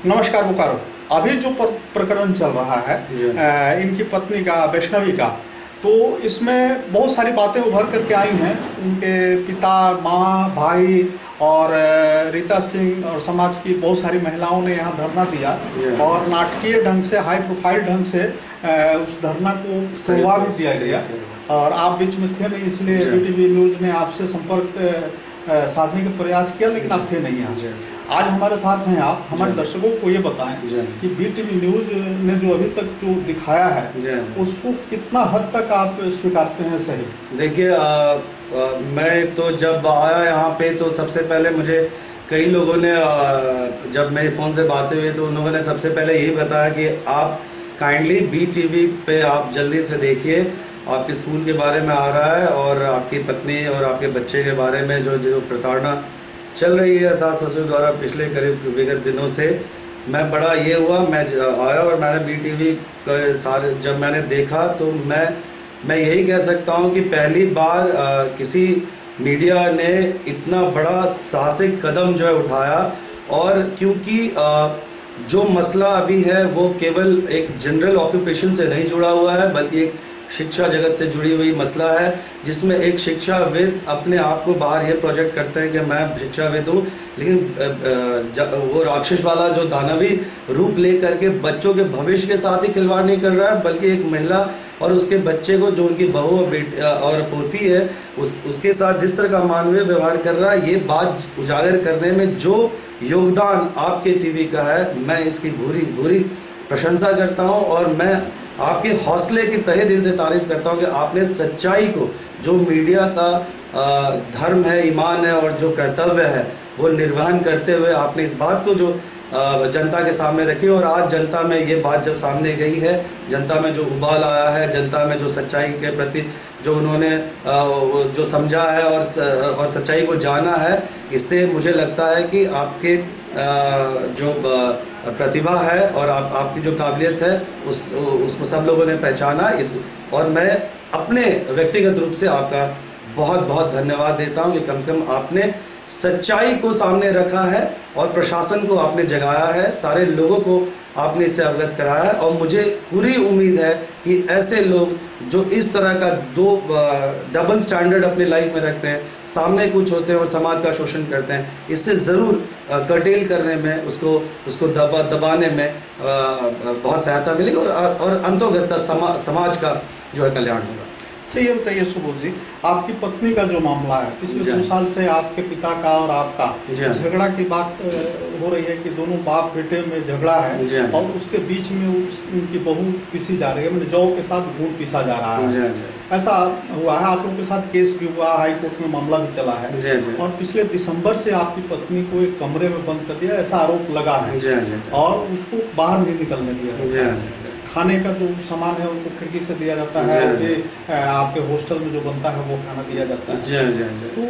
नमस्कार बोकारो। अभी जो प्रकरण चल रहा है इनकी पत्नी का, वैष्णवी का, तो इसमें बहुत सारी बातें उभर करके आई हैं। उनके पिता, माँ, भाई और रीता सिंह और समाज की बहुत सारी महिलाओं ने यहाँ धरना दिया और नाटकीय ढंग से, हाई प्रोफाइल ढंग से उस धरना को सुनवा भी दिया गया। और आप बीच में थे नहीं, इसलिए बीटीवी न्यूज ने आपसे संपर्क साधने का प्रयास किया, लेकिन आप थे नहीं यहाँ। आज हमारे साथ हैं आप। हमारे दर्शकों को ये बताएं कि बीटीवी न्यूज ने जो अभी तक जो दिखाया है उसको कितना हद तक आप स्वीकारते हैं सही? देखिए, मैं तो जब आया यहाँ पे तो सबसे पहले मुझे कई लोगों ने, जब मेरे फोन से बातें हुई तो उन लोगों ने सबसे पहले यही बताया कि आप काइंडली बीटीवी पे आप जल्दी से देखिए, आपके स्कूल के बारे में आ रहा है और आपकी पत्नी और आपके बच्चे के बारे में जो प्रताड़ना चल रही है सास ससुर द्वारा पिछले करीब विगत दिनों से। मैं बड़ा ये हुआ, मैं आया और मैंने बीटीवी सारे जब मैंने देखा तो मैं यही कह सकता हूँ कि पहली बार किसी मीडिया ने इतना बड़ा साहसिक कदम जो है उठाया। और क्योंकि जो मसला अभी है वो केवल एक जनरल ऑक्यूपेशन से नहीं जुड़ा हुआ है, बल्कि एक शिक्षा जगत से जुड़ी हुई मसला है, जिसमें एक शिक्षाविद अपने आप को बाहर ये प्रोजेक्ट करते हैं कि मैं शिक्षाविद हूँ, लेकिन वो राक्षस वाला जो दानवी रूप लेकर के बच्चों के भविष्य के साथ ही खिलवाड़ नहीं कर रहा है, बल्कि एक महिला और उसके बच्चे को, जो उनकी बहू और पोती है, उसके साथ जिस तरह का मानवीय व्यवहार कर रहा है, ये बात उजागर करने में जो योगदान आपके टीवी का है, मैं इसकी भूरी प्रशंसा करता हूँ। और मैं आपके हौसले की तहे दिल से तारीफ करता हूं कि आपने सच्चाई को, जो मीडिया का धर्म है, ईमान है और जो कर्तव्य है, वो निर्वहन करते हुए आपने इस बात को जो जनता के सामने रखी। और आज जनता में ये बात जब सामने गई है, जनता में जो उबाल आया है, जनता में जो सच्चाई के प्रति जो उन्होंने जो समझा है और सच्चाई को जाना है, इससे मुझे लगता है कि आपके जो प्रतिभा है और आपकी जो काबिलियत है उसको सब लोगों ने पहचाना। और मैं अपने व्यक्तिगत रूप से आपका बहुत बहुत धन्यवाद देता हूं कि कम से कम आपने सच्चाई को सामने रखा है और प्रशासन को आपने जगाया है, सारे लोगों को आपने इससे अवगत कराया है। और मुझे पूरी उम्मीद है कि ऐसे लोग जो इस तरह का दो डबल स्टैंडर्ड अपनी लाइफ में रखते हैं, सामने कुछ होते हैं और समाज का शोषण करते हैं, इससे जरूर कर्टेल करने में, उसको दबाने में बहुत सहायता मिलेगी और अंतोगत समाज का जो है कल्याण होगा। अच्छा, ये बताइए सुबोध जी, आपकी पत्नी का जो मामला है, पिछले 2 साल से आपके पिता का और आपका झगड़ा की बात हो रही है कि दोनों बाप बेटे में झगड़ा है और उसके बीच में उनकी बहू पीसी जा रही है, मतलब जौ के साथ गुड़ पीसा जा रहा है। ऐसा हुआ है, आप लोगों के साथ केस भी हुआ, हाई कोर्ट में मामला भी चला है और पिछले दिसंबर से आपकी पत्नी को एक कमरे में बंद कर दिया, ऐसा आरोप लगा है और उसको बाहर नहीं निकलने दिया। खाने का जो सामान है उनको खिड़की से दिया जाता है, आपके हॉस्टल में जो बनता है वो खाना दिया जाता है। तो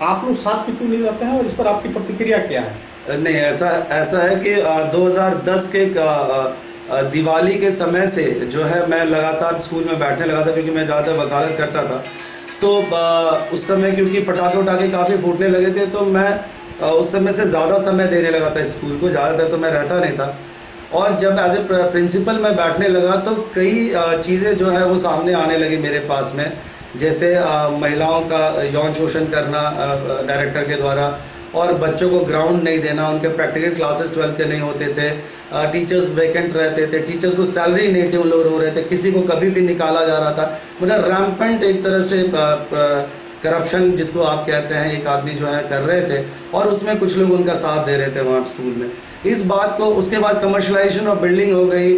आप लोग साथ में क्यों नहीं रहते हैं और इस पर आपकी प्रतिक्रिया क्या है? नहीं, ऐसा है कि 2010 के दिवाली के समय से जो है मैं लगातार स्कूल में बैठने लगा था, क्योंकि मैं ज़्यादा वकालत करता था। तो उस समय क्योंकि पटाखे काफ़ी फूटने लगे थे, तो मैं उस समय से ज़्यादा समय देने लगा था स्कूल को, ज़्यादातर तो मैं रहता नहीं था। और जब एज ए प्रिंसिपल मैं बैठने लगा तो कई चीज़ें जो है वो सामने आने लगी मेरे पास में, जैसे महिलाओं का यौन शोषण करना डायरेक्टर के द्वारा, और बच्चों को ग्राउंड नहीं देना, उनके प्रैक्टिकल क्लासेस 12 के नहीं होते थे, टीचर्स वैकेंट रहते थे, टीचर्स को सैलरी नहीं थी, उन लोग रो रहे थे, किसी को कभी भी निकाला जा रहा था। मतलब रैम्पेंट एक तरह से करप्शन जिसको आप कहते हैं, एक आदमी जो है कर रहे थे और उसमें कुछ लोग उनका साथ दे रहे थे वहाँ स्कूल में। इस बात को, उसके बाद कमर्शलाइजेशन ऑफ बिल्डिंग हो गई,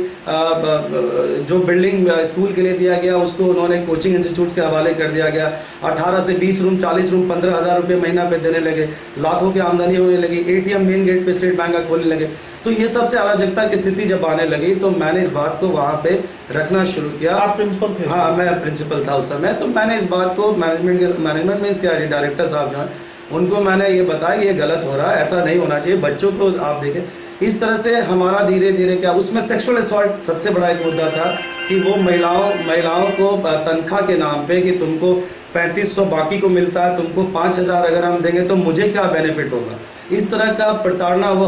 जो बिल्डिंग स्कूल के लिए दिया गया उसको उन्होंने कोचिंग इंस्टीट्यूट के हवाले कर दिया गया। 18 से 20 रूम, 40 रूम 15,000 रुपये महीना पे देने लगे, लाखों की आमदनी होने लगी, एटीएम मेन गेट पे स्टेट बैंक का खोलने लगे। तो ये सबसे अराजकता की स्थिति जब आने लगी तो मैंने इस बात को वहाँ पे रखना शुरू किया। आप प्रिंसिपल थे? हाँ, मैं प्रिंसिपल था उस समय। तो मैंने इस बात को मैनेजमेंट मीन्स क्या, डायरेक्टर साहब जो है उनको मैंने ये बताया कि ये गलत हो रहा है, ऐसा नहीं होना चाहिए, बच्चों को आप देखें। इस तरह से हमारा धीरे धीरे क्या, उसमें सेक्सुअल असॉल्ट सबसे बड़ा एक मुद्दा था कि वो महिलाओं को तनख्वाह के नाम पे कि तुमको 3500 बाकी को मिलता है, तुमको 5000 अगर हम देंगे तो मुझे क्या बेनिफिट होगा। इस तरह का प्रताड़ना वो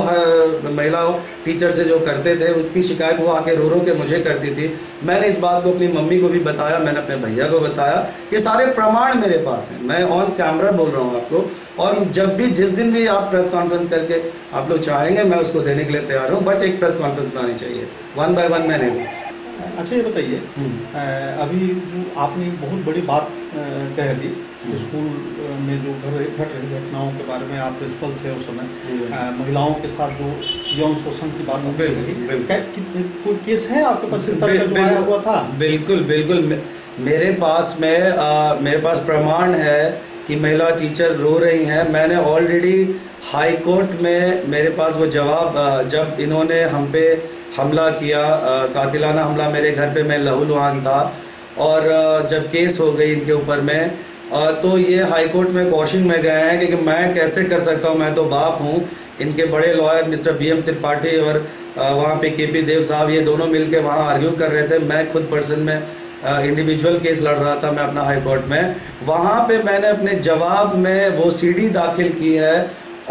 महिला टीचर से जो करते थे, उसकी शिकायत वो आके रो रो के मुझे करती थी। मैंने इस बात को अपनी मम्मी को भी बताया, मैंने अपने भैया को बताया। ये सारे प्रमाण मेरे पास हैं, मैं ऑन कैमरा बोल रहा हूँ आपको। और जब भी जिस दिन भी आप प्रेस कॉन्फ्रेंस करके आप लोग चाहेंगे, मैं उसको देने के लिए तैयार हूँ, बट एक प्रेस कॉन्फ्रेंस बनानी चाहिए, 1 by 1 मैं नहीं। अच्छा ये बताइए, अभी जो आपने बहुत बड़ी बात कह दी, स्कूल में जो घट रही घटनाओं के बारे में, आप प्रिंसिपल थे उस समय, महिलाओं के साथ जो यौन शोषण की बात हो रही, कोई केस है आपके पास इस तरह का जो आया हुआ था? बिल्कुल बिल्कुल, मेरे पास प्रमाण है कि महिला टीचर रो रही हैं। मैंने ऑलरेडी हाई कोर्ट में मेरे पास वो जवाब, जब इन्होंने हम पे हमला किया, कातिलाना हमला मेरे घर पे, मैं लहूलुहान था, और जब केस हो गई इनके ऊपर में, तो ये हाई कोर्ट में क्वेश्चन में गए हैं कि मैं कैसे कर सकता हूँ, मैं तो बाप हूँ। इनके बड़े लॉयर मिस्टर BM त्रिपाठी और वहाँ पे KP देव साहब, ये दोनों मिलकर वहाँ आर्ग्यू कर रहे थे। मैं खुद पर्सन में इंडिविजुअल केस लड़ रहा था मैं अपना हाई कोर्ट में। वहाँ पे मैंने अपने जवाब में वो CD दाखिल की है,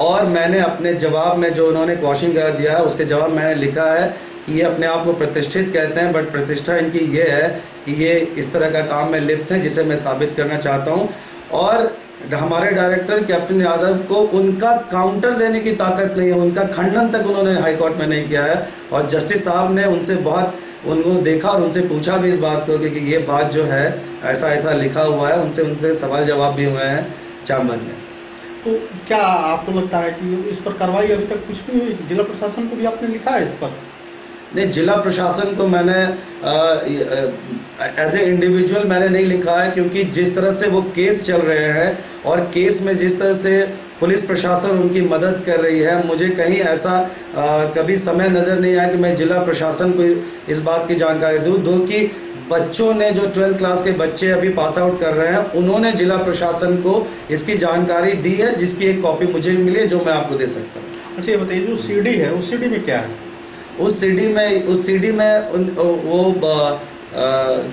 और मैंने अपने जवाब में जो उन्होंने क्वेश्चन कर दिया है, उसके जवाब मैंने लिखा है कि ये अपने आप को प्रतिष्ठित कहते हैं, बट प्रतिष्ठा इनकी ये है कि ये इस तरह का काम में लिप्त हैं, जिसे मैं साबित करना चाहता हूं। और हमारे डायरेक्टर कैप्टन यादव को उनका काउंटर देने की ताकत नहीं है, उनका खंडन तक उन्होंने हाई कोर्ट में नहीं किया है। और जस्टिस साहब ने उनसे बहुत उनको देखा और उनसे पूछा भी इस बात को कि ये बात जो है ऐसा ऐसा लिखा हुआ है, उनसे सवाल जवाब भी हुए हैं चैम्बर में। तो क्या आपको लगता है कि इस पर कार्रवाई अभी तक कुछ नहीं हुई? जिला प्रशासन को भी आपने लिखा है इस पर? नहीं, जिला प्रशासन को मैंने एज ए इंडिविजुअल मैंने नहीं लिखा है, क्योंकि जिस तरह से वो केस चल रहे हैं और केस में जिस तरह से पुलिस प्रशासन उनकी मदद कर रही है, मुझे कहीं ऐसा कभी समय नजर नहीं आया कि मैं जिला प्रशासन को इस बात की जानकारी दूं। दो कि बच्चों ने, जो 12th क्लास के बच्चे अभी पास आउट कर रहे हैं, उन्होंने जिला प्रशासन को इसकी जानकारी दी है, जिसकी एक कॉपी मुझे भी मिली है, जो मैं आपको दे सकता हूँ। अच्छा ये बताइए, जो CD है उस CD में क्या है? उस CD में वो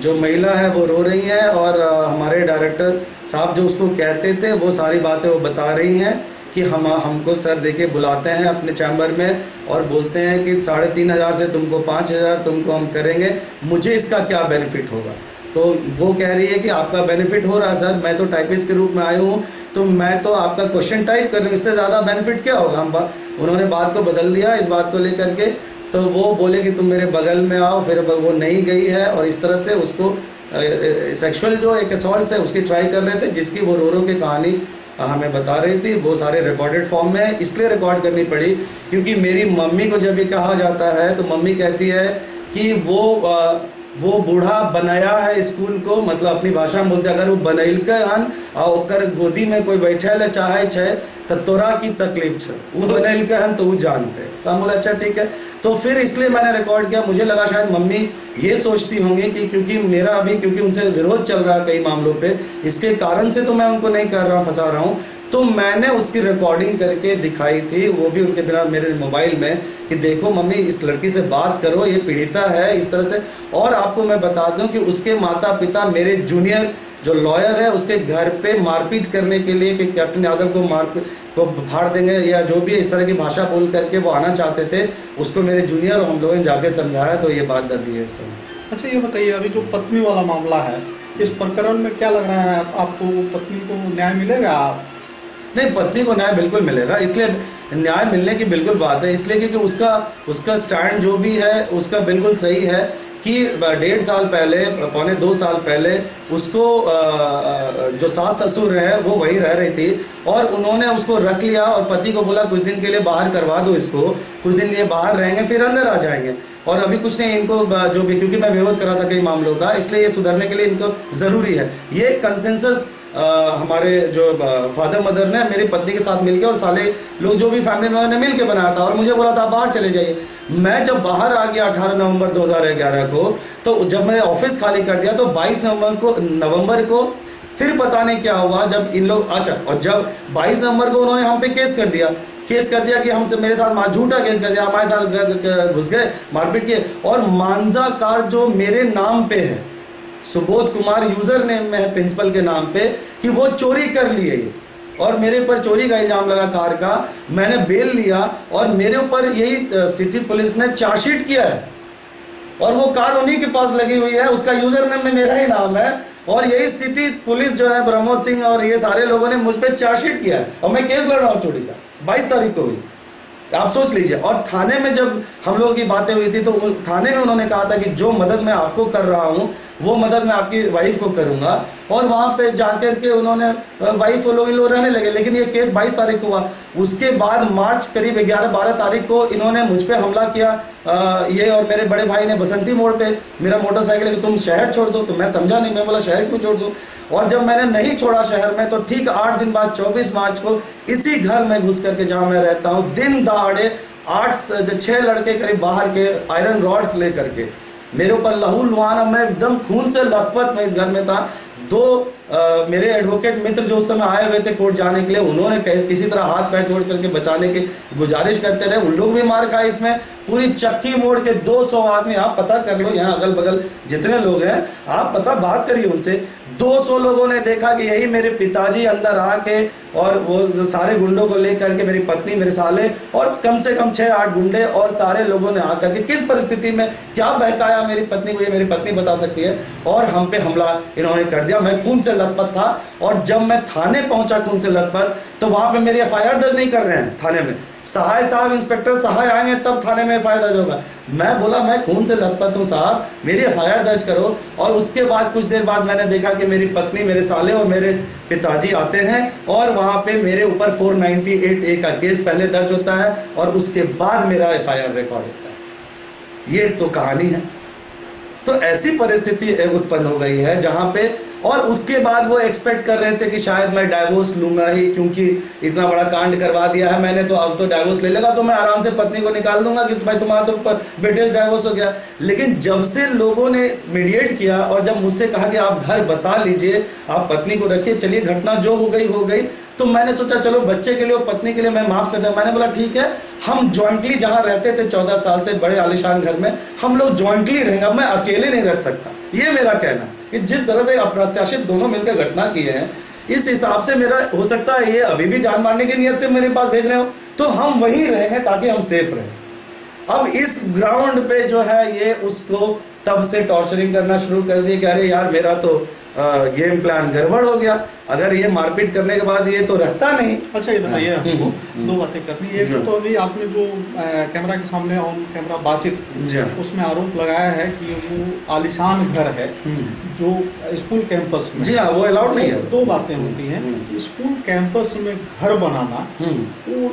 जो महिला है वो रो रही है, और हमारे डायरेक्टर साहब जो उसको कहते थे वो सारी बातें वो बता रही हैं कि हमको सर देके बुलाते हैं अपने चैम्बर में और बोलते हैं कि 3,500 से तुमको 5,000 तुमको हम करेंगे, मुझे इसका क्या बेनिफिट होगा। तो वो कह रही है कि आपका बेनिफिट हो रहा है सर, मैं तो टाइपिस्ट के रूप में आई हूँ, तो मैं तो आपका क्वेश्चन टाइप कर रही हूँ, इससे ज़्यादा बेनिफिट क्या होगा। उन्होंने बात को बदल दिया इस बात को लेकर के, तो वो बोले कि तुम मेरे बगल में आओ, फिर वो नहीं गई है, और इस तरह से उसको सेक्सुअल जो एक असॉल्ट है उसकी ट्राई कर रहे थे, जिसकी वो रो रो के कहानी हमें बता रही थी। वो सारे रिकॉर्डेड फॉर्म में है, इसलिए रिकॉर्ड करनी पड़ी क्योंकि मेरी मम्मी को जब ये कहा जाता है तो मम्मी कहती है कि वो बूढ़ा बनाया है स्कूल को, मतलब अपनी भाषा में बोलते अगर वो बनैल के हन और ओकर गोदी में कोई बैठे चाहे छे तो तोरा की तकलीफ छे, वो बनैल के हन तो वो जानते। तो हम बोले अच्छा ठीक है, तो फिर इसलिए मैंने रिकॉर्ड किया। मुझे लगा शायद मम्मी ये सोचती होंगी कि क्योंकि उनसे विरोध चल रहा है कई मामलों पे, इसके कारण से तो मैं उनको नहीं कर रहा हूँ, फंसा रहा हूँ। तो मैंने उसकी रिकॉर्डिंग करके दिखाई थी, वो भी उनके बिना मेरे मोबाइल में, कि देखो मम्मी इस लड़की से बात करो, ये पीड़िता है इस तरह से। और आपको मैं बता दूं कि उसके माता पिता मेरे जूनियर जो लॉयर है उसके घर पे मारपीट करने के लिए, कि कैप्टन यादव को फाड़ देंगे या जो भी इस तरह की भाषा बोल करके वो आना चाहते थे, उसको मेरे जूनियर और हम लोगों ने जाके समझाया, तो ये बात दबी है इस समय। अच्छा ये बताइए, अभी जो पत्नी वाला मामला है, इस प्रकरण में क्या लग रहा है आपको, पत्नी को न्याय मिलेगा? नहीं, पत्नी को न्याय बिल्कुल मिलेगा, इसलिए न्याय मिलने की बिल्कुल बात है, इसलिए क्योंकि उसका स्टैंड जो भी है उसका बिल्कुल सही है कि 1.5 साल पहले, 1.25-2 साल पहले उसको जो सास ससुर है वो वही रह रही थी और उन्होंने उसको रख लिया और पति को बोला कुछ दिन के लिए बाहर करवा दो इसको, कुछ दिन ये बाहर रहेंगे फिर अंदर आ जाएंगे। और अभी कुछ नहीं, इनको जो भी, क्योंकि मैं विरोध करा था कई मामलों का, इसलिए ये सुधरने के लिए इनको जरूरी है। ये कंसेंसस हमारे जो फादर मदर ने मेरी पत्नी के साथ मिलकर और साले लोग जो भी फैमिली मेंबर ने मिलकर बनाया था, और मुझे बोला था बाहर चले जाइए। मैं जब बाहर आ गया 18 नवंबर 2011 को, तो जब मैं ऑफिस खाली कर दिया तो 22 नवंबर को फिर पता नहीं क्या हुआ, जब इन लोग और जब 22 नवंबर को उन्होंने हम पे केस कर दिया कि हमसे, मेरे साथ झूठा केस कर दिया, हमारे साथ घुस गए, मारपीट किए। और मांझा कार जो मेरे नाम पे है, सुबोध कुमार यूजर नेम में है प्रिंसिपल के नाम पे, कि वो चोरी कर लिए और मेरे ऊपर चोरी का इल्जाम लगा कार का। मैंने बेल लिया और मेरे ऊपर यही सिटी पुलिस ने चार्जशीट किया है और वो कार उन्हीं के पास लगी हुई है, उसका यूजर नेम में मेरा ही नाम है और यही सिटी पुलिस जो है प्रमोद सिंह और ये सारे लोगों ने मुझ पर चार्जशीट किया है और मैं केस लड़ रहा हूं चोरी का। 22 तारीख को हुई, आप सोच लीजिए। और थाने में जब हम लोगों की बातें हुई थी तो थाने में उन्होंने कहा था कि जो मदद मैं आपको कर रहा हूं वो मदद मैं आपकी वाइफ को करूंगा, और वहां पे जाकर के उन्होंने वाइफ लोग इन लोग रहने लगे। लेकिन ये केस 22 तारीख को हुआ। उसके बाद मार्च करीब 11-12 तारीख को इन्होंने मुझ पे हमला किया, ये और मेरे बड़े भाई ने बसंती मोड़ पे मेरा मोटरसाइकिल कि तुम शहर छोड़ दो। तो मैं समझा नहीं, मैं बोला शहर क्यों छोड़ दूं। और जब मैंने नहीं छोड़ा शहर में तो ठीक 8 दिन बाद 24 मार्च को इसी घर में घुस करके जहां मैं रहता हूं, दिन दहाड़े 6 लड़के करीब बाहर के आयरन रॉड्स लेकर के मेरे ऊपर लहू लुहान, मैं एकदम खून से लथपथ मैं इस घर में था। 2 मेरे एडवोकेट मित्र जो उस समय आए हुए थे कोर्ट जाने के लिए, उन्होंने किसी तरह हाथ पैर जोड़ करके बचाने की गुजारिश करते रहे, उन लोग भी मार खाए। इसमें पूरी चक्की मोड़ के 200 आदमी, आप पता कर लो यहाँ अगल बगल जितने लोग हैं, आप पता बात करिए उनसे। 200 लोगों ने देखा कि यही मेरे पिताजी अंदर आके और वो सारे गुंडों को लेकर के मेरी पत्नी, मेरे साले और कम से कम 6-8 गुंडे और सारे लोगों ने आकर के किस परिस्थिति में क्या बहकाया मेरी पत्नी को, ये मेरी पत्नी बता सकती है, और हम पे हमला इन्होंने कर दिया। मैं खून से लथपथ था और जब मैं थाने पहुंचा खून से लथपथ तो वहां पे मेरी एफआईआर दर्ज नहीं कर रहे हैं थाने में। सहाय साहब, इंस्पेक्टर सहाय आएंगे तब थाने में एफआईआर दर्ज होगा। मैं बोला मैं खून से लथपथ हूं साहब, मेरी एफआईआर दर्ज करो। और उसके बाद कुछ देर बाद मैंने देखा कि मेरी पत्नी, मेरे साले और मेरे पिताजी आते हैं और वहां पे मेरे ऊपर 498A का केस पहले दर्ज होता है और उसके बाद मेरा एफआईआर रिकॉर्ड होता है। ये तो कहानी है। तो ऐसी परिस्थिति उत्पन्न हो गई है जहां पे, और उसके बाद वो एक्सपेक्ट कर रहे थे कि शायद मैं डाइवोर्स लूंगा ही, क्योंकि इतना बड़ा कांड करवा दिया है मैंने, तो अब तो डाइवोर्स ले लेगा तो मैं आराम से पत्नी को निकाल दूंगा कि भाई तुम्हारा तो बेटे डाइवोर्स हो गया। लेकिन जब से लोगों ने मीडिएट किया और जब मुझसे कहा कि आप घर बसा लीजिए, आप पत्नी को रखिए, चलिए घटना जो हो गई, तो मैंने सोचा चलो बच्चे के लिए और पत्नी के लिए मैं माफ कर दूं। मैंने बोला ठीक है, हम जॉइंटली जहां रहते थे 14 साल से बड़े आलिशान घर में, हम लोग जॉइंटली रहेंगे, मैं अकेले नहीं रख सकता। ये मेरा कहना कि जिस तरह से अप्रत्याशित दोनों मिलकर घटना की है, इस हिसाब से मेरा हो सकता है ये अभी भी जान मारने की नियत से मेरे पास भेज रहे हो, तो हम वहीं रहेंगे ताकि हम सेफ रहें। अब इस ग्राउंड पे जो है ये उसको तब से टॉर्चरिंग करना शुरू कर दिया कि अरे यार मेरा तो गेम प्लान गड़बड़ हो गया, अगर ये मारपीट करने के बाद ये तो रहता नहीं। अच्छा ये बताइए आपको 2 बातें करनी। एक तो अभी आपने जो कैमरा के सामने ऑन कैमरा बातचीत उसमें आरोप लगाया है कि वो आलिशान घर है जो स्कूल कैंपस में। जी हाँ, वो अलाउड नहीं है। 2 बातें होती हैं कि स्कूल कैंपस में घर बनाना वो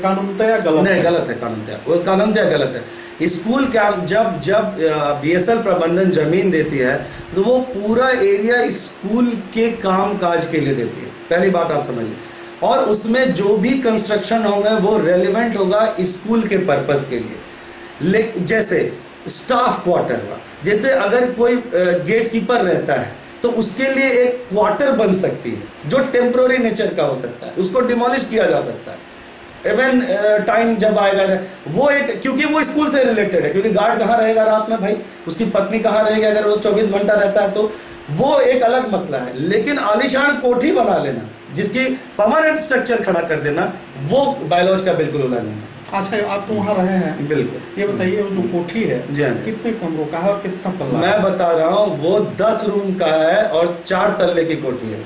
कानूनतया गलत है। गलत है, कानूनतया वो कानूनतया गलत है। स्कूल कैंप जब बीएसएल प्रबंधन जमीन देती है तो वो पूरा एरिया स्कूल के काम काज के लिए देती है, पहली बात आप समझिए। और उसमें जो भी कंस्ट्रक्शन होगा वो रेलिवेंट होगा स्कूल के पर्पस के लिए। जैसे स्टाफ क्वार्टर हुआ, जैसे अगर कोई गेट कीपर रहता है तो उसके लिए एक क्वार्टर बन सकती है जो टेम्पोररी नेचर का हो सकता है, उसको डिमोलिश किया जा सकता है इवन टाइम जब आएगा वो एक, क्योंकि वो स्कूल से रिलेटेड है। क्योंकि गार्ड कहाँ रहेगा रात में भाई, उसकी पत्नी कहाँ रहेगी अगर वो 24 घंटा रहता है, तो वो एक अलग मसला है। लेकिन आलीशान कोठी बना लेना जिसकी परमानेंट स्ट्रक्चर खड़ा कर देना, वो बायलॉज का बिल्कुल उल्लंघन है। अच्छा आप तो वहाँ रहे हैं, बिल्कुल। ये बताइए वो जो कोठी है कितने कमरों का है और कितना तल्ला? मैं बता रहा हूँ वो 10 रूम का है और 4 तल्ले की कोठी है।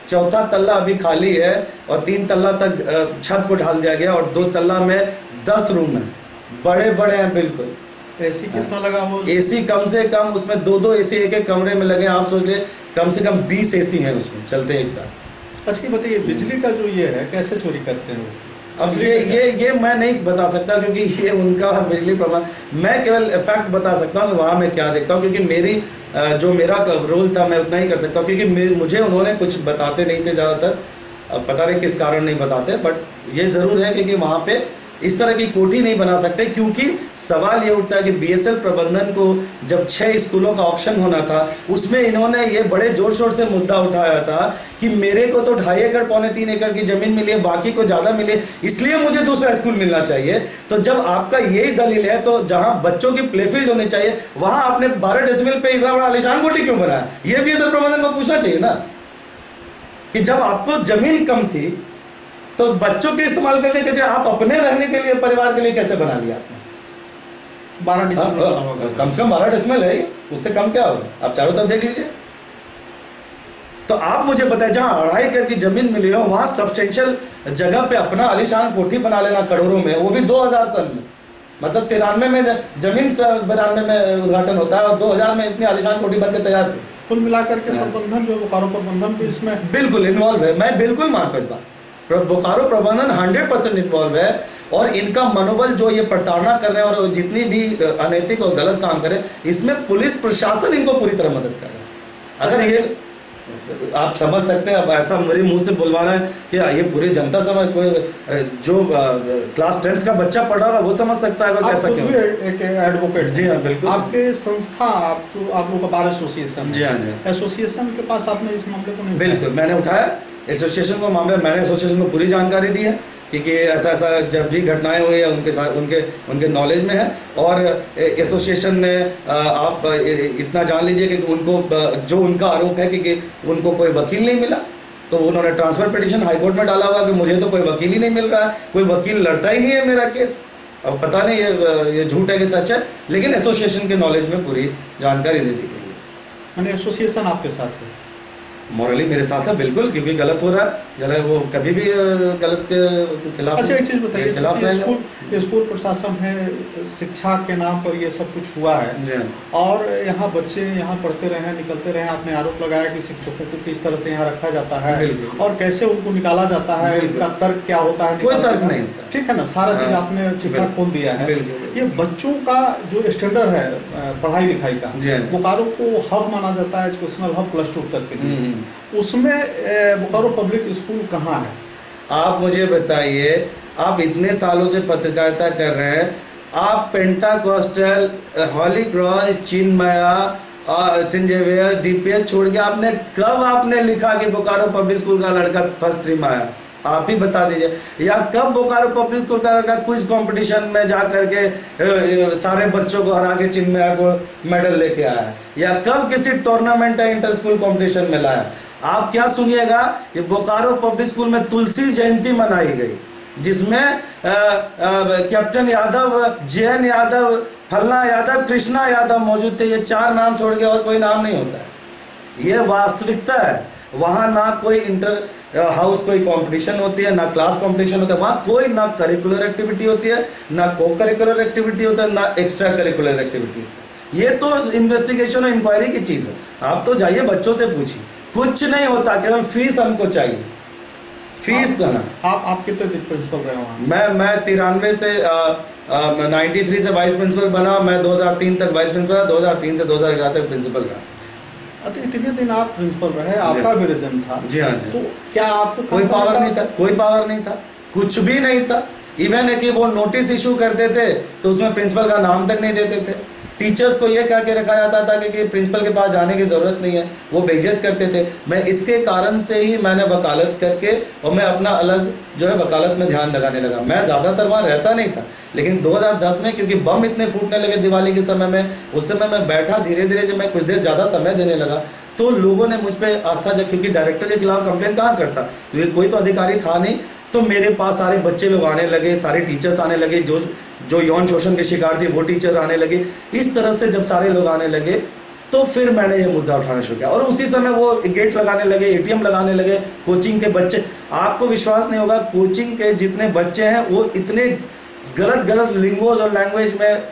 4था तल्ला अभी खाली है और 3 तल्ला तक छत को ढाल दिया गया और 2 तल्ला में 10 रूम है, बड़े बड़े हैं बिल्कुल। एसी कितना लगा हो? एसी कम से कम उसमें 2-2 एसी एक कमरे में लगे। आप सोच ले कम से कम 20 एसी हैं उसमें चलते एक साथ। अच्छा बताइए बिजली का जो ये है कैसे चोरी करते हैं? अब ये मैं नहीं बता सकता क्योंकि ये उनका बिजली प्रबंध, मैं केवल फैक्ट बता सकता हूँ कि वहां मैं क्या देखता हूँ, क्योंकि मेरा रोल था मैं उतना ही कर सकता हूँ, क्योंकि मुझे उन्होंने कुछ बताते नहीं थे ज्यादातर। अब पता नहीं किस कारण नहीं बताते, बट ये जरूर है कि वहां पे इस तरह की कोठी नहीं बना सकते। क्योंकि सवाल ये उठता है कि बीएसएल प्रबंधन को जब 6 स्कूलों का ऑप्शन होना था उसमें इन्होंने ये बड़े जोर शोर से मुद्दा उठाया था कि मेरे को तो 2.5 एकड़ 3.25 एकड़ की जमीन मिली है, बाकी को ज्यादा मिले, इसलिए मुझे दूसरा स्कूल मिलना चाहिए। तो जब आपका यही दलील है तो जहां बच्चों की प्लेफील्ड होनी चाहिए वहां आपने 12 डेसिमल पे इतना बड़ा आलिशान कोठी क्यों बनाया? ये बीएसएल प्रबंधन को पूछना चाहिए ना। कि जब आपको जमीन कम थी तो बच्चों के इस्तेमाल करने के लिए आप अपने रहने के लिए, परिवार के लिए कैसे बना लिया आपने? 12 डिसमिल कम से कम 12 डिसमिल है, उससे कम क्या होगा? आप चारों तरफ देख लीजिए। तो आप मुझे बताएं, जहां 2.5 एकड़ की जमीन मिली हो वहां सब्सटेंशियल जगह पे अपना आलीशान कोठी बना लेना करोड़ों में, वो भी 2000 साल में। मतलब 93 में जमीन 92 में उद्घाटन होता है और 2000 में इतनी आलीशान कोठी बनकर तैयार थी। कुल मिलाकर के प्रबंधन जो बोकारो प्रबंधन भी इसमें बिल्कुल इन्वॉल्व है। मैं बिल्कुल मानता हूं इस बात, बोकारो प्रबंधन 100% इन्वॉल्व है। और इनका मनोबल जो ये प्रताड़ना कर रहे हैं और जितनी भी अनैतिक और गलत काम कर रहे हैं, इसमें पुलिस प्रशासन इनको पूरी तरह मदद कर रहा है। अगर ये आप समझ सकते हैं, अब ऐसा मेरे मुंह से बुलवाना है कि ये पूरी जनता समझ, कोई जो क्लास 10th का बच्चा पढ़ा होगा वो समझ सकता है कैसा क्यों। एक एडवोकेट, जी हाँ बिल्कुल। आपके संस्था, आप लोगों का बार एसोसिएशन, जी हाँ जी, एसोसिएशन के पास आपने इस मामले को नहीं? बिल्कुल मैंने उठाया एसोसिएशन को मामले, मैंने एसोसिएशन को पूरी जानकारी दी है कि ऐसा ऐसा जब भी घटनाएं हुई है उनके साथ, उनके नॉलेज में है। और एसोसिएशन ने आप इतना जान लीजिए कि उनको जो उनका आरोप है कि उनको कोई वकील नहीं मिला, तो उन्होंने ट्रांसफर पिटीशन हाईकोर्ट में डाला हुआ कि मुझे तो कोई वकील ही नहीं मिल रहा है, कोई वकील लड़ता ही नहीं है मेरा केस। अब पता नहीं ये झूठ है कि सच है, लेकिन एसोसिएशन के नॉलेज में पूरी जानकारी दे दी गई है। मैंने एसोसिएशन आपके साथ है, मॉरली मेरे साथ है बिल्कुल, क्योंकि गलत हो रहा है, वो कभी भी गलत के खिलाफ। अच्छा एक चीज बताइए, खिलाफ स्कूल प्रशासन है, शिक्षा के नाम पर ये सब कुछ हुआ है और यहाँ बच्चे यहाँ पढ़ते रहे, निकलते रहे। आपने आरोप लगाया कि शिक्षकों को किस तरह से यहाँ रखा जाता है और कैसे उनको निकाला जाता है, उनका तर्क क्या होता है? कोई तर्क नहीं, ठीक है ना, सारा चीज आपने चिट्ठा खोल दिया है। ये बच्चों का जो स्टैंडर्ड है पढ़ाई लिखाई का, बोकारो को हब माना जाता है, एजुकेशनल हब +2 तक के लिए, उसमें बोकारो पब्लिक स्कूल कहाँ है? आप मुझे बताइए, आप इतने सालों से पत्रकारिता कर रहे हैं, आप पेंटाकोस्टल, हॉली क्रॉस, चिन्मया और सेंट जेवियर्स, डीपीएस छोड़ के आपने लिखा कि बोकारो पब्लिक स्कूल का लड़का फर्स्ट 3 में आया? आप ही बता दीजिए। या कब बोकारो पब्लिक स्कूल का लड़का क्विज कंपटीशन में जा करके सारे बच्चों को हरा के चिन्मया को मेडल लेके आया? या कब किसी टूर्नामेंट या इंटर स्कूल कंपटीशन में लाया? आप क्या सुनिएगा कि बोकारो पब्लिक स्कूल में तुलसी जयंती मनाई गई, जिसमें कैप्टन यादव, जयन यादव, फलना यादव, कृष्णा यादव मौजूद थे। ये 4 नाम छोड़ के और कोई नाम नहीं होता है। ये वास्तविकता है। वहां ना कोई इंटर हाउस कोई कंपटीशन होती है, ना क्लास कंपटीशन होता है, वहां कोई ना करिकुलर एक्टिविटी होती है, ना को करिकुलर एक्टिविटी होता है, ना एक्स्ट्रा करिकुलर एक्टिविटी होती है। ये तो इन्वेस्टिगेशन और इंक्वायरी की चीज है। आप तो जाइए बच्चों से पूछिए, कुछ नहीं होता, केवल फीस हमको चाहिए, फीस देना। आप कितने दिन प्रिंसिपल रहे वहां? मैं 93 से 93 से वाइस प्रिंसिपल बना। मैं 2003 तक वाइस प्रिंसिपल, 2003 से 2011 तक प्रिंसिपल रहा। अच्छा, इतने दिन आप प्रिंसिपल रहे, आपका भी रिजन था? जी हाँ जी। तो क्या आपको कोई पावर नहीं था? कोई पावर नहीं था, कुछ भी नहीं था। इवन है कि वो नोटिस इशू करते थे तो उसमें प्रिंसिपल का नाम तक नहीं देते थे। टीचर्स को ये कह के रखा जाता था कि प्रिंसिपल के पास जाने की जरूरत नहीं है, वो बेइज्जत करते थे। मैं इसके कारण से ही मैंने वकालत करके और मैं अपना अलग जो है वकालत में ध्यान लगाने लगा। मैं ज्यादातर वहां रहता नहीं था, लेकिन 2010 में क्योंकि बम इतने फूटने लगे दिवाली के समय में, उस समय मैं बैठा धीरे धीरे, जब मैं कुछ देर ज्यादा समय देने लगा तो लोगों ने मुझ पर आस्था जब, क्योंकि डायरेक्टर के खिलाफ कंप्लेंट कहाँ करता, क्योंकि कोई तो अधिकारी था नहीं। तो मेरे पास सारे बच्चे लोग आने लगे, सारे टीचर्स आने लगे, जो यौन शोषण के शिकार थे वो टीचर आने लगे। इस तरह से जब सारे लोग आने लगे तो फिर मैंने ये मुद्दा उठाना शुरू किया और उसी समय वो गेट लगाने लगे, एटीएम लगाने लगे। कोचिंग के बच्चे, आपको विश्वास नहीं होगा, कोचिंग के जितने बच्चे हैं वो इतने गलत लिंगोज और लैंग्वेज में,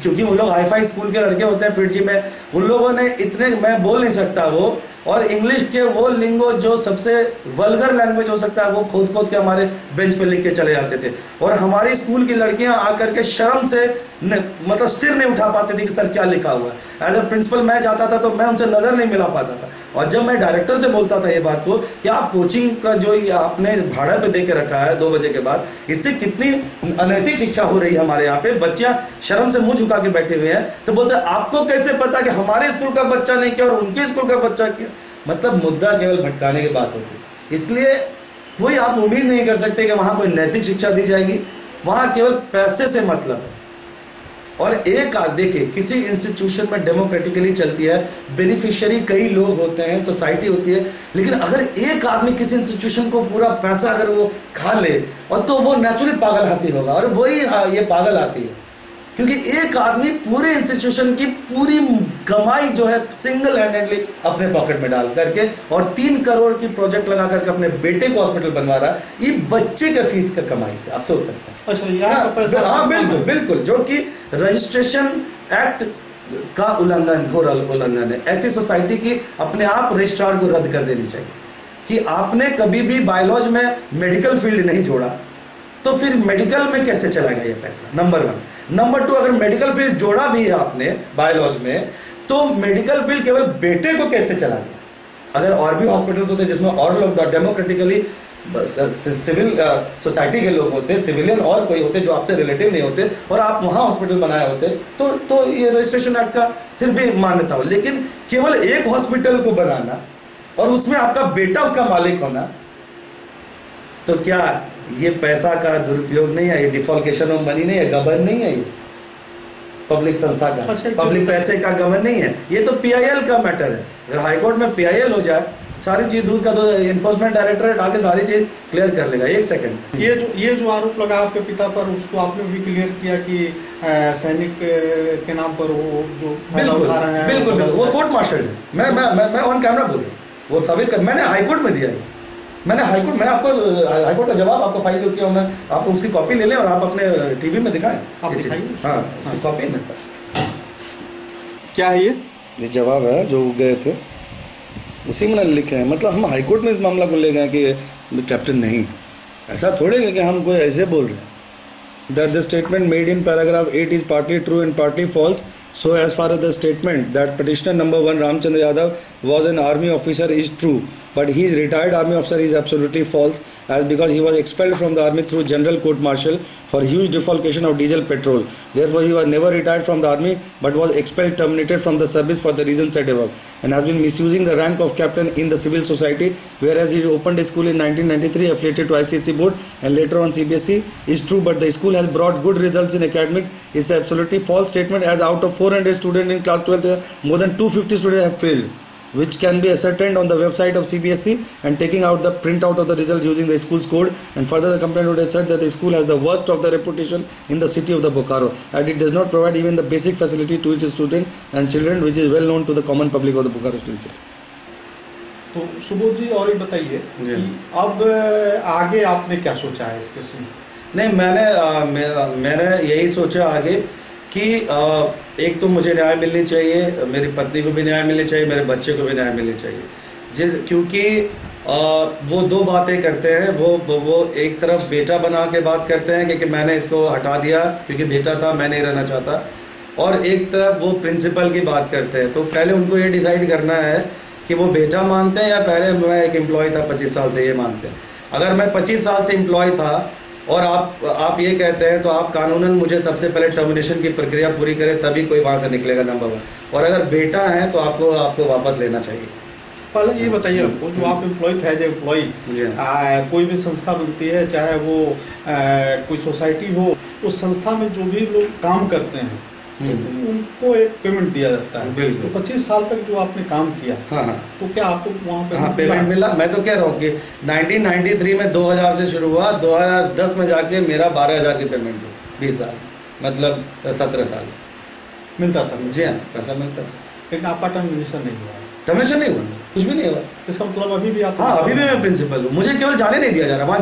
क्योंकि उन लोग हाईफाई स्कूल के लड़के होते हैं फिरजी में, उन लोगों ने इतने, मैं बोल नहीं सकता वो, और इंग्लिश के वो लिंगो जो सबसे वल्गर लैंग्वेज हो सकता है वो खोद के हमारे बेंच पे लिख के चले जाते थे। और हमारी स्कूल की लड़कियां आकर के शर्म से मतलब सिर नहीं उठा पाती थी कि सर क्या लिखा हुआ है। एज ए प्रिंसिपल मैं जाता था तो मैं उनसे नजर नहीं मिला पाता था। और जब मैं डायरेक्टर से बोलता था ये बात को कि आप कोचिंग का जो आपने भाड़ा पे दे के रखा है 2 बजे के बाद, इससे कितनी अनैतिक शिक्षा हो रही है हमारे यहाँ पे, बच्चियां शर्म से मुंह झुका के बैठे हुए हैं, तो बोलते आपको कैसे पता कि हमारे स्कूल का बच्चा ने किया और उनके स्कूल का बच्चा किया। मतलब मुद्दा केवल भटकाने की बात होती। इसलिए कोई आप उम्मीद नहीं कर सकते कि वहां कोई नैतिक शिक्षा दी जाएगी। वहां केवल पैसे से मतलब है और एक देखिए किसी इंस्टीट्यूशन में डेमोक्रेटिकली चलती है, बेनिफिशियरी कई लोग होते हैं, सोसाइटी होती है, लेकिन अगर एक आदमी किसी इंस्टीट्यूशन को पूरा पैसा अगर वो खा ले और तो वो नेचुरली पागल हाथी होगा, और वही ये पागल हाथी है, क्योंकि एक आदमी पूरे इंस्टीट्यूशन की पूरी कमाई जो है सिंगल हैंडेडली अपने पॉकेट में डाल करके और 3 करोड़ की प्रोजेक्ट लगा करके अपने बेटे को हॉस्पिटल बनवा रहा है, ये बच्चे के फीस का कमाई से आप सोच सकते हैं। अच्छा, यहाँ का पैसा, हाँ बिल्कुल बिल्कुल, जो कि रजिस्ट्रेशन एक्ट का घोर उल्लंघन है। ऐसी सोसाइटी की अपने आप रजिस्ट्रार को रद्द कर देनी चाहिए कि आपने कभी भी बायोलॉज में मेडिकल फील्ड नहीं जोड़ा, तो फिर मेडिकल में कैसे चला गया ये पैसा, नंबर 1। नंबर 2, अगर मेडिकल फील्ड जोड़ा भी है आपने बायोलॉज में, तो मेडिकल फील्ड केवल बेटे को कैसे चला गया। अगर और भी हॉस्पिटल्स होते जिसमें और लोग डेमोक्रेटिकली सिविल सोसाइटी के लोग होते, सिविलियन और कोई होते जो आपसे रिलेटिव नहीं होते, और आप वहां हॉस्पिटल बनाए होते, तो ये रजिस्ट्रेशन एक्ट का फिर भी मान्यता हो। लेकिन केवल एक हॉस्पिटल को बनाना और उसमें आपका बेटा उसका मालिक होना, तो क्या ये पैसा का दुरुपयोग नहीं है, ये डिफॉल्केशन ऑफ मनी नहीं है, गबन नहीं है, ये पब्लिक संस्था का, पब्लिक पैसे का गबन नहीं है, ये तो पीआईएल का मैटर है। अगर हाईकोर्ट में पीआईएल हो जाए, सारी चीज दूध का तो इन्फोर्समेंट डायरेक्टरेट आके सारी चीज क्लियर कर लेगा। एक सेकंड, ये जो आरोप लगा आपके पिता पर, उसको आपने भी क्लियर किया कि सैनिक के नाम पर वो जो उठा रहे हैं, बिल्कुल वो कोर्ट मार्शल है। मैं ऑन कैमरा बोल रहा हूँ, वो साबित कर, मैंने हाईकोर्ट में दिया है, मैंने आपको हाईकोर्ट का जवाब आपको फाइल किया, मैं आपको उसकी कॉपी ले लें और आप अपने टीवी में दिखाएं। आप दिखाइए। हाँ, उसकी कॉपी मेरे पास। क्या है ये जवाब है जो गए थे, उसी में लिखे हैं। मतलब हम हाईकोर्ट में इस मामला को ले गए कि कैप्टन नहीं, ऐसा थोड़े है कि हम कोई ऐसे बोल रहे हैं। That the statement made in paragraph 8 is partly true and partly false. So as far as the statement that petitioner number 1 Ramchandra Yadav was an army officer is true, but he is retired army officer is absolutely false, as because he was expelled from the army through general court martial for huge defalcation of diesel petrol. Therefore he was never retired from the army but was expelled, terminated from the service for the reasons said above, and has been misusing the rank of captain in the civil society, whereas he opened a school in 1993 affiliated to ICSE board and later on CBSE is true, but the school has brought good results in academics. It's absolutely false statement, as out of 400 students in class 12 more than 250 students have failed, which can be ascertained on the website of CBSE and taking out the printout of the results using the school's code. And further, the complaint would assert that the school has the worst of the reputation in the city of the Bokaro, and it does not provide even the basic facility to its students and children, which is well known to the common public of the Bokaro city. तो सुबोध जी, और ये बताइए कि अब आगे आपने क्या सोचा है इस केस में? नहीं, मैंने यही सोचा आगे कि एक तो मुझे न्याय मिलनी चाहिए, मेरी पत्नी को भी न्याय मिलनी चाहिए, मेरे बच्चे को भी न्याय मिलनी चाहिए। क्योंकि वो 2 बातें करते हैं, वो एक तरफ बेटा बना के बात करते हैं कि मैंने इसको हटा दिया क्योंकि बेटा था, मैं नहीं रहना चाहता, और एक तरफ वो प्रिंसिपल की बात करते हैं। तो पहले उनको ये डिसाइड करना है कि वो बेटा मानते हैं या पहले मैं एक एम्प्लॉय था 25 साल से ये मानते हैं। अगर मैं 25 साल से एम्प्लॉय था और आप ये कहते हैं, तो आप कानूनन मुझे सबसे पहले टर्मिनेशन की प्रक्रिया पूरी करें, तभी कोई वहां से निकलेगा, नंबर 1। और अगर बेटा है तो आपको वापस लेना चाहिए। पहले ये बताइए हमको, जो आप एम्प्लॉय थे, जो एम्प्लॉय कोई भी संस्था बनती है, चाहे वो कोई सोसाइटी हो, उस संस्था में जो भी लोग काम करते हैं उनको एक पेमेंट दिया जाता है। बिल्कुल। तो 25 साल तक जो आपने काम किया, हाँ, तो क्या आपको वहाँ पे पेमेंट मिला? मैं तो कह रहा हूँ कि 1993 में 2000 से शुरू हुआ, 2010 में जाके मेरा 12,000 की पेमेंट हुई। 20 साल मतलब 17 साल मिलता था। जी हाँ, पैसा मिलता था, लेकिन आपका टर्मिनेशन नहीं हुआ? टर्मिनेशन नहीं हुआ, कुछ भी नहीं हुआ। इसका मतलब अभी भी आप? हाँ, अभी भी मैं प्रिंसिपल हूँ, मुझे केवल जाने नहीं दिया जा रहा। वहाँ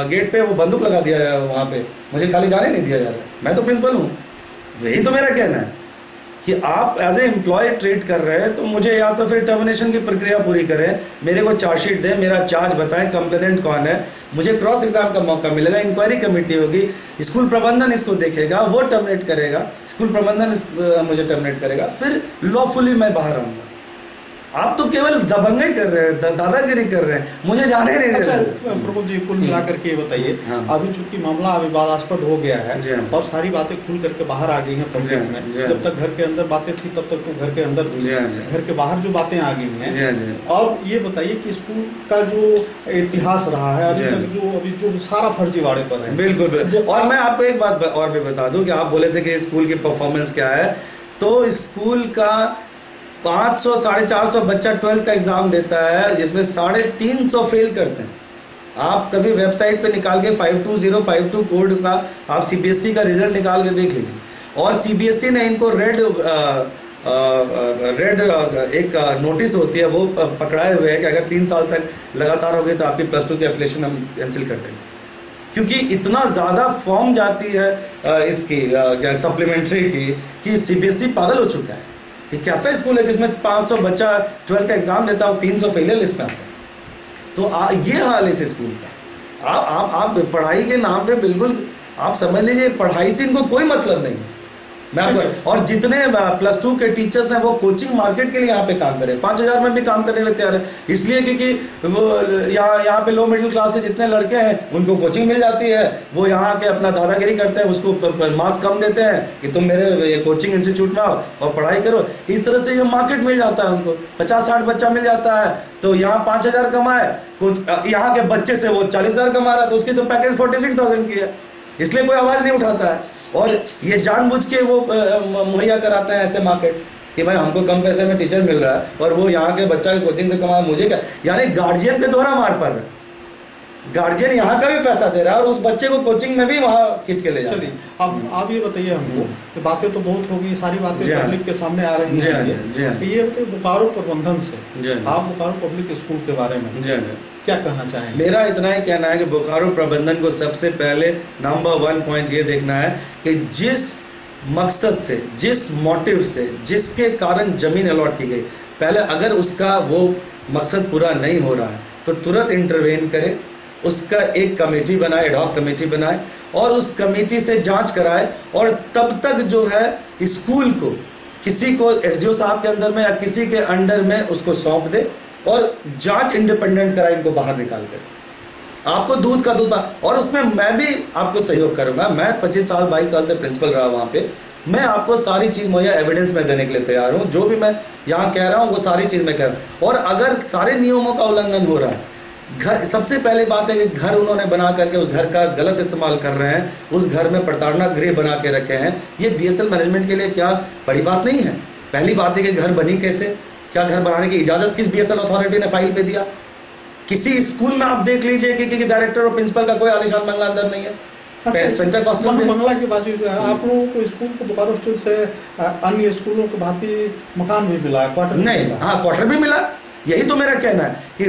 गेट पे वो बंदूक लगा दिया है, वहाँ पे मुझे खाली जाने नहीं दिया जा रहा। मैं तो प्रिंसिपल हूँ। यही तो मेरा कहना है कि आप एज ए एम्प्लॉय ट्रीट कर रहे हैं, तो मुझे या तो फिर टर्मिनेशन की प्रक्रिया पूरी करें, मेरे को चार्जशीट दें, मेरा चार्ज बताएं, कंप्लेनेंट कौन है, मुझे क्रॉस एग्जाम का मौका मिलेगा, इंक्वायरी कमेटी होगी, स्कूल प्रबंधन इसको देखेगा, वो टर्मिनेट करेगा, स्कूल प्रबंधन मुझे टर्मिनेट करेगा, फिर लॉफुली मैं बाहर आऊंगा। आप तो केवल दबंगई कर रहे हैं, दादागिरी कर रहे हैं, मुझे जाने नहीं दे अच्छा रहे। प्रमोद जी, कुल मिलाकर के ये बताइए, हाँ। अभी चूंकि मामला विवादास्पद हो गया जी है हाँ। और सारी बातें खुल करके बाहर आ गई हैं पब्लिक जी में। हाँ। जब तक घर के अंदर बातें थी तब तक तो घर के अंदर थी, जी हाँ। घर के बाहर जो बातें आ गई जी हैं। हाँ। अब ये बताइए कि स्कूल का जो इतिहास रहा है अभी तक, अभी जो सारा फर्जीवाड़े पर है। बिल्कुल। और मैं आपको एक बात और भी बता दूं कि आप बोले थे कि स्कूल की परफॉर्मेंस क्या है, तो स्कूल का 500 450 बच्चा 12th का एग्जाम देता है, जिसमें 350 फेल करते हैं। आप कभी वेबसाइट पे निकाल के 52052 कोड का आप सीबीएसई का रिजल्ट निकाल के देख लीजिए। और सीबीएसई ने इनको रेड एक नोटिस होती है वो पकड़ाए हुए है कि अगर 3 साल तक लगातार हो गए तो आपकी +2 की एफिलिएशन हम कैंसिल कर देंगे, क्योंकि इतना ज्यादा फॉर्म जाती है इसकी सप्लीमेंट्री की कि सीबीएसई पागल हो चुका है कि कैसा स्कूल है जिसमें 500 बच्चा 12th का एग्जाम देता है और 300 फेलियर लिस्ट में आता है। तो ये हाल है इस स्कूल का। आप पढ़ाई के नाम पे बिल्कुल आप समझ लीजिए, पढ़ाई से इनको कोई मतलब नहीं है। मैं आपको, और जितने +2 के टीचर्स हैं वो कोचिंग मार्केट के लिए यहाँ पे काम करें, 5000 में भी काम करने के लिए तैयार है, इसलिए क्योंकि वो यहाँ पे लो मिडिल क्लास के जितने लड़के हैं उनको कोचिंग मिल जाती है, वो यहाँ के अपना दादागिरी करते हैं, उसको मार्क्स कम देते हैं कि तुम मेरे ये कोचिंग इंस्टीट्यूट में आओ और पढ़ाई करो। इस तरह से ये मार्केट मिल जाता है उनको, 50-60 बच्चा मिल जाता है, तो यहाँ 5000 कमाए, यहाँ के बच्चे से वो 40,000 कमा रहा है, तो उसकी तो पैकेज 46,000 की है, इसलिए कोई आवाज नहीं उठाता है। और ये जानबूझ के वो मुहैया कराते हैं ऐसे मार्केट्स कि भाई हमको कम पैसे में टीचर मिल रहा है और वो यहाँ के बच्चा की कोचिंग से कमा, मुझे क्या, यानी गार्जियन पे दोहरा मार पड़ रहा है। गार्जियन यहाँ का भी पैसा दे रहा है और उस बच्चे को कोचिंग में भी वहाँ खींच के ले जा रहा है। चलिए अब आप ये बताइए हमको कि बातें तो बहुत होगी, सारी बातें पब्लिक के सामने आ रही हैं। ये बताइए बोकारो प्रबंधन से, आप बोकारो पब्लिक स्कूल के बारे में क्या कहना चाहेंगे? मेरा इतना ही कहना है कि बोकारो प्रबंधन को सबसे पहले नंबर 1 पॉइंट ये देखना है कि जिस मकसद से, जिस मोटिव से, जिसके कारण जमीन अलॉट की गई, पहले अगर उसका वो मकसद पूरा नहीं हो रहा है तो तुरंत इंटरवेन करे, उसका एक कमेटी बनाए, एडहॉक कमेटी बनाए और उस कमेटी से जांच कराए और तब तक जो है स्कूल को किसी को एसडीओ साहब के अंदर में या किसी के अंडर में उसको सौंप दे और जांच इंडिपेंडेंट कराए, इनको बाहर निकाल कर। आपको दूध का दूध, और उसमें मैं भी आपको सहयोग करूंगा। मैं 25 साल 22 साल से प्रिंसिपल रहा वहां पे, मैं आपको सारी चीज मुहैया एविडेंस में देने के लिए तैयार हूं। जो भी मैं यहां कह रहा हूं वो सारी चीज मैं कह रहा हूं। और अगर सारे नियमों का उल्लंघन हो रहा है, घर, सबसे पहली बात है कि घर उन्होंने बना करके उस घर का गलत इस्तेमाल कर रहे हैं, उस घर में प्रताड़ना गृह बना के रखे हैं। ये बीएसएल मैनेजमेंट के लिए क्या बड़ी बात नहीं है। पहली बात है कि घर बनी कैसे, क्या घर बनाने की इजाजत किस बीएसएल अथॉरिटी ने फाइल पे दिया? किसी स्कूल में आप देख लीजिए कि डायरेक्टर और प्रिंसिपल का कोई आलीशान बंगला अंदर नहीं है। बंगला की बात आप लोगों को स्कूल को बोकारो स्कूल से अन्य स्कूलों को भांति मकान भी मिला है, क्वार्टर नहीं? हाँ, क्वार्टर भी मिला। यही तो मेरा कहना है कि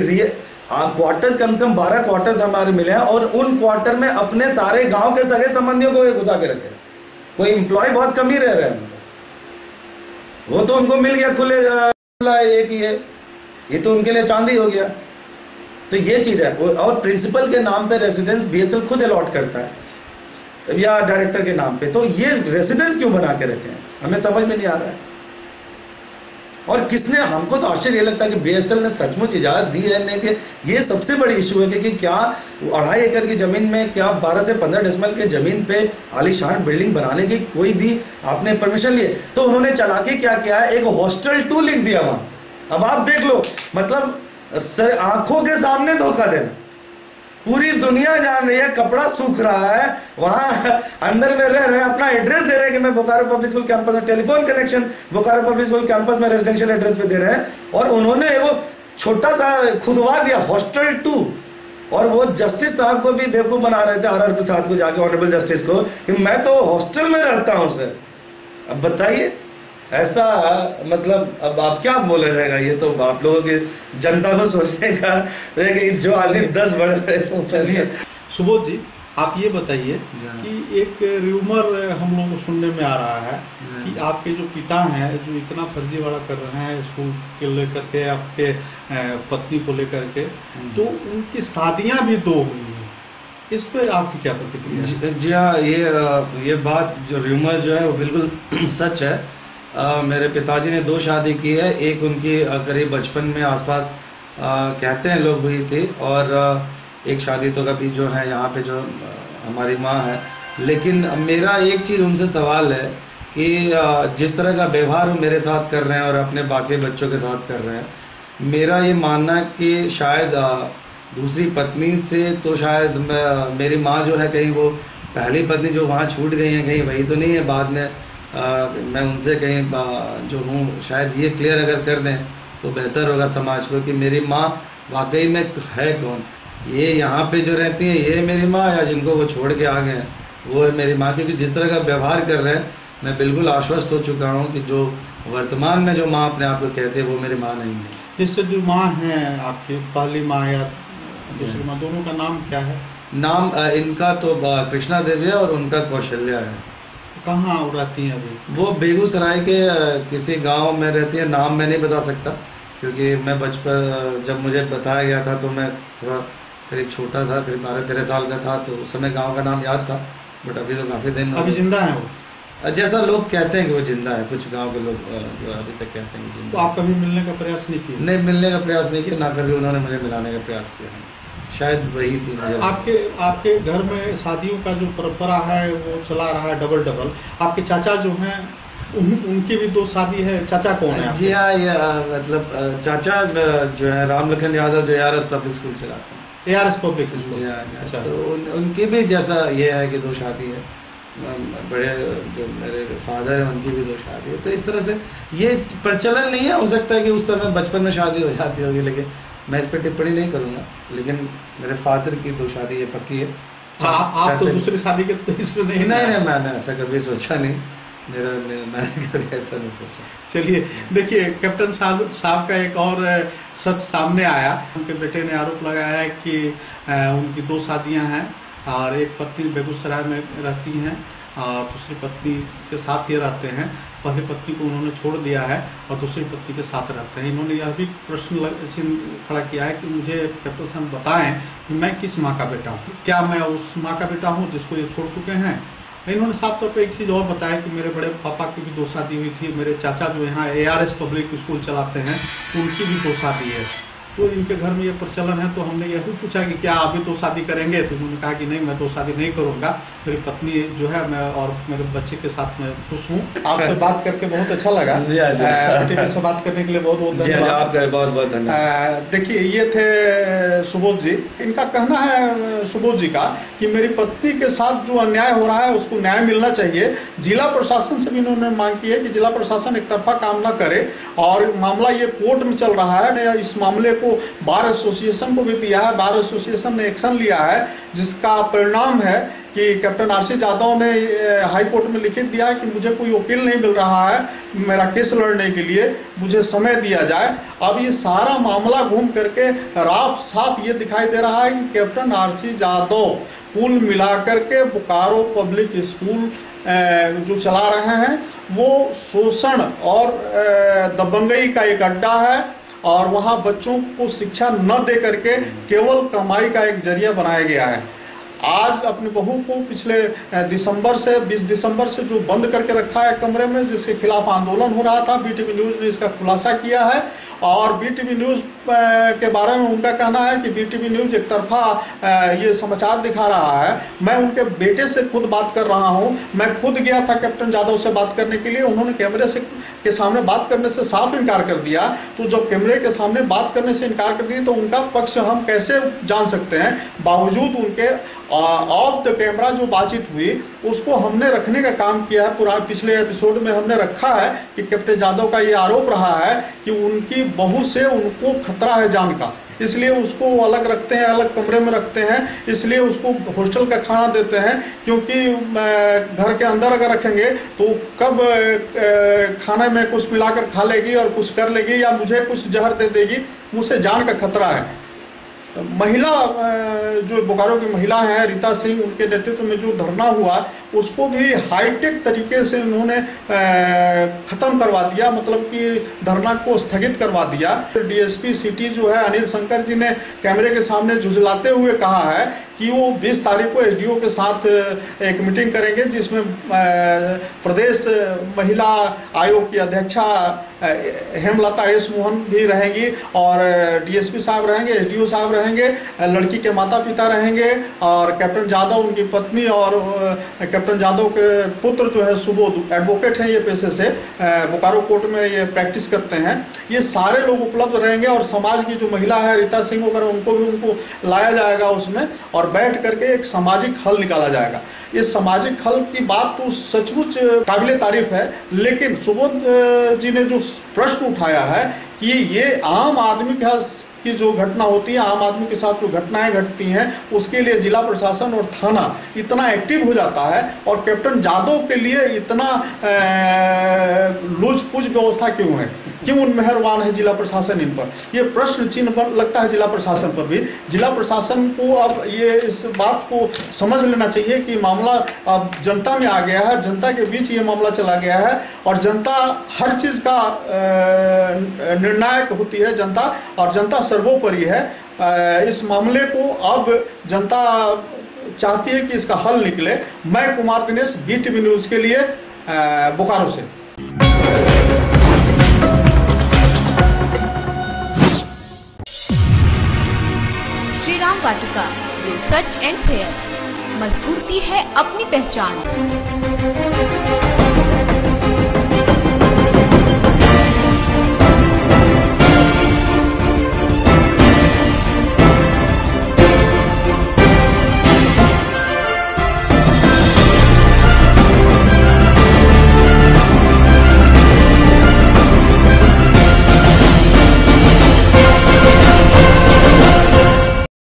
क्वार्टर्स कम से कम 12 क्वार्टर्स हमारे मिले हैं और उन क्वार्टर में अपने सारे गांव के सगे संबंधियों को घुसा के रखे। कोई एम्प्लॉय बहुत कम ही रह रहे हैं, वो तो उनको मिल गया खुले एक ही है, ये तो उनके लिए चांदी हो गया। तो ये चीज है। और प्रिंसिपल के नाम पे रेसिडेंस बीएसएल खुद अलॉट करता है या डायरेक्टर के नाम पे, तो ये रेसिडेंस क्यों बना के रखे हैं, हमें समझ में नहीं आ रहा है। और किसने, हमको तो आश्चर्य लगता है कि बीएसएल ने सचमुच इजाजत दी है नहीं दी। ये सबसे बड़ी इशू है कि क्या 2.5 एकड़ की जमीन में, क्या 12 से 15 डेसिमल के जमीन पे आलीशान बिल्डिंग बनाने की कोई भी आपने परमिशन लिए? तो उन्होंने चला के क्या किया है, एक हॉस्टल 2 लिख दिया वहां। अब आप देख लो, मतलब आंखों के सामने धोखा देना। पूरी दुनिया जान रही है, कपड़ा सूख रहा है, वहां अंदर में रह रहे हैं, अपना एड्रेस दे रहे हैं कि मैं बोकारो पब्लिक स्कूल कैंपस में, telephone connection Bokaro public school campus में रेजिडेंशियल एड्रेस पे दे रहे हैं, और उन्होंने वो छोटा सा खुदवा दिया हॉस्टल 2। और वो जस्टिस साहब को भी बेवकूफ बना रहे थे, आर प्रसाद को जाके, ऑनरेबल जस्टिस को, कि मैं तो हॉस्टल में रहता हूं सर। अब बताइए, ऐसा मतलब अब आप क्या बोले रहेगा? ये तो आप लोगों की जनता को सोचने का कि जो आदमी 10 बड़े। चलिए सुबोध जी, आप ये बताइए कि एक र्यूमर हम लोगों को सुनने में आ रहा है कि आपके जो पिता हैं, जो इतना फर्जीवाड़ा कर रहे हैं स्कूल के लेकर के, आपके पत्नी को लेकर के, तो उनकी शादियां भी 2 हुई हैं। इस पर आपकी क्या प्रतिक्रिया है? जी हाँ, ये बात जो र्यूमर जो है वो बिल्कुल सच है। मेरे पिताजी ने 2 शादी की है। एक उनकी करीब बचपन में आसपास कहते हैं लोग हुई थी, और एक शादी तो कभी जो है यहाँ पे जो हमारी माँ है। लेकिन मेरा एक चीज़ उनसे सवाल है कि जिस तरह का व्यवहार वो मेरे साथ कर रहे हैं और अपने बाकी बच्चों के साथ कर रहे हैं, मेरा ये मानना है कि शायद दूसरी पत्नी से तो शायद मेरी माँ जो है कहीं वो पहली पत्नी जो वहाँ छूट गई है कहीं वही तो नहीं है बाद में मैं उनसे कहीं जो हूँ, शायद ये क्लियर अगर कर दें तो बेहतर होगा समाज को कि मेरी माँ वाकई में है कौन। ये यहाँ पे जो रहती है ये मेरी माँ, या जिनको वो छोड़ के आ गए हैं वो है मेरी माँ। क्योंकि जिस तरह का व्यवहार कर रहे हैं मैं बिल्कुल आश्वस्त हो चुका हूँ कि जो वर्तमान में जो माँ अपने आप को कहते हैं वो मेरी माँ नहीं है। जिससे जो माँ है आपकी पहली माँ या दूसरी माँ, दोनों का नाम क्या है? नाम इनका तो कृष्णा देवी है और उनका कौशल्या है। कहाँ रहती हैं अभी? वो बेगूसराय के किसी गांव में रहती है। नाम मैं नहीं बता सकता क्योंकि मैं बचपन जब मुझे बताया गया था तो मैं थोड़ा करीब छोटा था, करीब 12-13 साल का था, तो उस समय गांव का नाम याद था, बट अभी तो काफ़ी दिन। अभी जिंदा है वो? जैसा लोग कहते हैं कि वो जिंदा है, कुछ गांव के लोग जो अभी तक कहते हैं जिंदा। तो आप कभी मिलने का प्रयास नहीं किया? नहीं, मिलने का प्रयास नहीं किया, ना कभी उन्होंने मुझे मिलाने का प्रयास किया है। शायद वही थी मुझे। आपके घर में शादियों का जो परंपरा है वो चला रहा है डबल। आपके चाचा जो हैं उनकी भी 2 शादी है। चाचा कौन है? जी हाँ, ये मतलब चाचा जो है राम लखन यादव जो ARS पब्लिक स्कूल चलाते हैं। ARS public school. अच्छा। तो उनकी भी जैसा ये है कि 2 शादी है। बड़े जो मेरे फादर हैं उनकी भी 2 शादी है। तो इस तरह से ये प्रचलन नहीं है। हो सकता है कि उस समय बचपन में शादी हो जाती होगी, लेकिन मैं इस पर टिप्पणी नहीं करूंगा। लेकिन मेरे फादर की 2 शादी ये पक्की है। आप तो दूसरी शादी के तो इसमें नहीं? नहीं, मैंने ऐसा कभी सोचा नहीं। मैंने कभी ऐसा नहीं सोचा। चलिए देखिए, कैप्टन साहब का एक और सच सामने आया। उनके बेटे ने आरोप लगाया है कि उनकी 2 शादियां हैं और एक पत्नी बेगूसराय में रहती हैं और दूसरी पत्नी के साथ ही रहते हैं। पहली पत्नी को उन्होंने छोड़ दिया है और दूसरी पत्नी के साथ रहते हैं। इन्होंने यह भी प्रश्न खड़ा किया है कि मुझे कैप्टन साहब बताएं कि मैं किस माँ का बेटा हूँ? क्या मैं उस माँ का बेटा हूँ जिसको ये छोड़ चुके हैं? इन्होंने साफ तौर पे एक चीज़ और बताया कि मेरे बड़े पापा की भी 2 शादी हुई थी। मेरे चाचा जो यहाँ ARS पब्लिक स्कूल चलाते हैं उनकी भी 2 शादी है। तो इनके घर में ये प्रचलन है। तो हमने यह भी पूछा कि क्या आप भी 2 शादी करेंगे? तो उन्होंने कहा कि नहीं, मैं 2 शादी नहीं करूंगा। मेरी पत्नी जो है मैं और मेरे बच्चे के साथ मैं खुश हूँ। आपसे बात करके बहुत अच्छा लगा। टीवी से बात करने के लिए बहुत बहुत धन्यवाद। आपका बहुत बहुत धन्यवाद। देखिए, ये थे सुबोध जी। इनका कहना है सुबोध जी का कि मेरी पत्नी के साथ जो अन्याय हो रहा है उसको न्याय मिलना चाहिए। जिला प्रशासन से भी इन्होंने मांग की है कि जिला प्रशासन एक तरफा काम न करे और मामला ये कोर्ट में चल रहा है। इस मामले को बार एसोसिएशन को भी दिया है। बार एसोसिएशन ने एक्शन लिया है, जिसका परिणाम है कि कैप्टन RC जादव ने हाई कोर्ट में लिखित दिया है कि मुझे कोई वकील नहीं मिल रहा है मेरा केस लड़ने के लिए, मुझे समय दिया जाए। अब ये सारा मामला घूम करके राफ साफ ये दिखाई दे रहा है कि कैप्टन RC जादव कुल मिलाकर के बोकारो पब्लिक स्कूल जो चला रहे हैं वो शोषण और दबंगई का एक अड्डा है और वहां बच्चों को शिक्षा न दे करके केवल कमाई का एक जरिया बनाया गया है। आज अपनी बहू को पिछले 20 दिसंबर से जो बंद करके रखा है कमरे में, जिसके खिलाफ आंदोलन हो रहा था, BTV न्यूज ने इसका खुलासा किया है। और BTV न्यूज के बारे में उनका कहना है कि BTV न्यूज एक तरफा ये समाचार दिखा रहा है। मैं उनके बेटे से खुद बात कर रहा हूं। मैं खुद गया था कैप्टन जादव से बात करने के लिए। उन्होंने कैमरे के सामने बात करने से साफ इनकार कर दिया। तो जब कैमरे के सामने बात करने से इनकार कर दिया तो उनका पक्ष हम कैसे जान सकते हैं? बावजूद उनके ऑफ द कैमरा जो बातचीत हुई उसको हमने रखने का काम किया है। पूरा पिछले एपिसोड में हमने रखा है कि कैप्टन जादव का ये आरोप रहा है कि उनकी बहू से उनको खतरा है जान का, इसलिए उसको अलग रखते हैं, अलग कमरे में रखते हैं, इसलिए उसको हॉस्टल का खाना देते हैं। क्योंकि घर के अंदर अगर रखेंगे तो कब खाने में कुछ मिलाकर खा लेगी और कुछ कर लेगी या मुझे कुछ जहर दे देगी, मुझसे जान का खतरा है। महिला जो बोकारो की महिला हैं रीता सिंह, उनके नेतृत्व में जो धरना हुआ उसको भी हाईटेक तरीके से उन्होंने खत्म करवा दिया, मतलब कि धरना को स्थगित करवा दिया। डीएसपी सिटी जो है अनिल शंकर जी ने कैमरे के सामने झुंझलाते हुए कहा है कि वो 20 तारीख को एसडीओ के साथ एक मीटिंग करेंगे, जिसमें प्रदेश महिला आयोग की अध्यक्षा हेमलता एस मोहन भी रहेंगी और डीएसपी साहब रहेंगे, एसडीओ साहब रहेंगे, लड़की के माता पिता रहेंगे और कैप्टन यादव उनकी पत्नी और कैप्टन यादव के पुत्र जो है सुबोध एडवोकेट हैं, ये पेशे से बोकारो कोर्ट में ये प्रैक्टिस करते हैं। ये सारे लोग उपलब्ध रहेंगे और समाज की जो महिला है रीता सिंह वगैरह उनको लाया जाएगा उसमें और बैठ करके एक सामाजिक हल निकाला जाएगा। इस सामाजिक हल की बात तो सचमुच काबिले तारीफ है, लेकिन सुबोध जी ने जो प्रश्न उठाया है कि ये आम आदमी की जो घटना होती है, आम आदमी के साथ जो घटनाएं घटती हैं, उसके लिए जिला प्रशासन और थाना इतना एक्टिव हो जाता है और कैप्टन यादव के लिए इतना लूज पुज व्यवस्था क्यों है, क्यों मेहरबान है जिला प्रशासन इन पर? ये प्रश्न चिन्ह पर लगता है जिला प्रशासन पर भी। जिला प्रशासन को अब ये इस बात को समझ लेना चाहिए कि मामला अब जनता में आ गया है, जनता के बीच ये मामला चला गया है और जनता हर चीज का निर्णायक होती है जनता, और जनता सर्वोपरि है। इस मामले को अब जनता चाहती है कि इसका हल निकले। मैं कुमार दिनेश, BTV न्यूज के लिए बोकारो से। श्री राम वाटिका, सच एंड फेयर, मजबूती है अपनी पहचान।